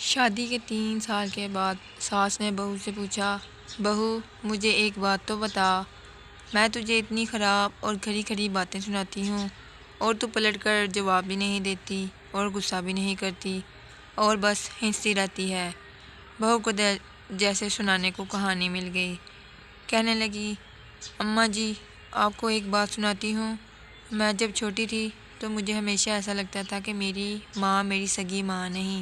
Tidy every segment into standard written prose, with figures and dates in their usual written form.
شادی کے 3 سال کے بعد ساس نے بہو سے پوچھا، بہو مجھے ایک بات تو بتا، میں تجھے اتنی خراب اور کھری کھری باتیں سناتی ہوں اور تو پلٹ کر جواب بھی نہیں دیتی اور غصہ بھی نہیں کرتی اور بس ہنستی رہتی ہے۔ بہو کو جیسے سنانے کو کہانی مل گئی۔ کہنے لگی، اماں جی آپ کو ایک بات سناتی ہوں، میں جب چھوٹی تھی تو مجھے ہمیشہ ایسا لگتا تھا کہ میری ماں میری سگی ماں نہیں،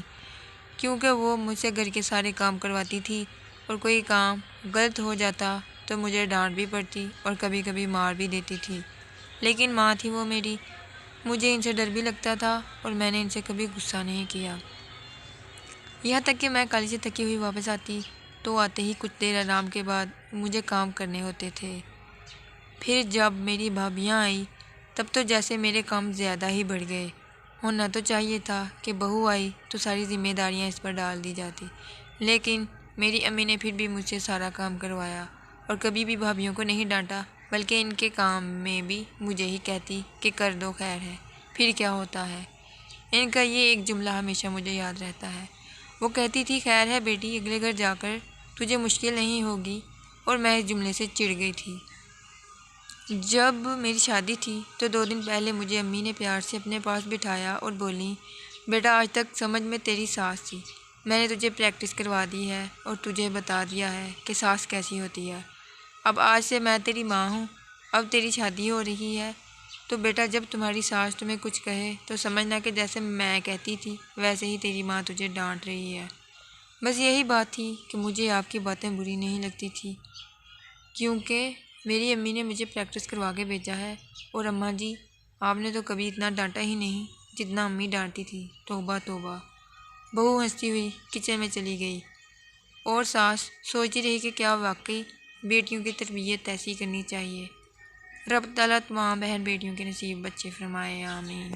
کیونکہ وہ مجھ سے گھر کے سارے کام کرواتی تھی اور کوئی کام غلط ہو جاتا تو مجھے ڈانٹ بھی پڑتی اور کبھی کبھی مار بھی دیتی تھی، لیکن ماں تھی وہ میری۔ مجھے ان سے ڈر بھی لگتا تھا اور میں نے ان سے کبھی غصہ نہیں کیا۔ یہاں تک کہ میں کالج سے تھکی ہوئی واپس آتی تو آتے ہی کچھ دیر آرام کے بعد مجھے کام کرنے ہوتے تھے۔ پھر جب میری بھابیاں آئی تب تو جیسے میرے کام زیادہ ہی بڑھ گئے۔ ہونا تو چاہیے تھا کہ بہو آئی تو ساری ذمہ داریاں اس پر ڈال دی جاتی، لیکن میری امی نے پھر بھی مجھ سے سارا کام کروایا اور کبھی بھی بھابیوں کو نہیں ڈانٹا، بلکہ ان کے کام میں بھی مجھے ہی کہتی کہ کر دو خیر ہے، پھر کیا ہوتا ہے۔ ان کا یہ ایک جملہ ہمیشہ مجھے یاد رہتا ہے۔ وہ کہتی تھی، خیر ہے بیٹی اگلے گھر جا کر تجھے مشکل نہیں ہوگی، اور میں اس جملے سے چڑ گئی تھی۔ جب میری شادی تھی تو 2 دن پہلے مجھے امی نے پیار سے اپنے پاس بٹھایا اور بولی، بیٹا آج تک سمجھ میں تیری ساس تھی، میں نے تجھے پریکٹس کروا دی ہے اور تجھے بتا دیا ہے کہ ساس کیسی ہوتی ہے۔ اب آج سے میں تیری ماں ہوں، اب تیری شادی ہو رہی ہے تو بیٹا جب تمہاری ساس تمہیں کچھ کہے تو سمجھنا کہ جیسے میں کہتی تھی ویسے ہی تیری ماں تجھے ڈانٹ رہی ہے۔ بس یہی بات تھی کہ مجھے آپ کی باتیں بری نہیں لگتی تھی، کیونکہ میری امی نے مجھے پریکٹس کروا کے بھیجا ہے، اور اماں جی آپ نے تو کبھی اتنا ڈانٹا ہی نہیں جتنا امی ڈانٹتی تھی، توبہ توبہ۔ بہو ہنستی ہوئی کچن میں چلی گئی اور ساس سوچتی رہی کہ کیا واقعی بیٹیوں کی تربیت ایسی کرنی چاہیے۔ رب تعالیٰ تمام بہن بیٹیوں کے نصیب بچے فرمائے، آمین۔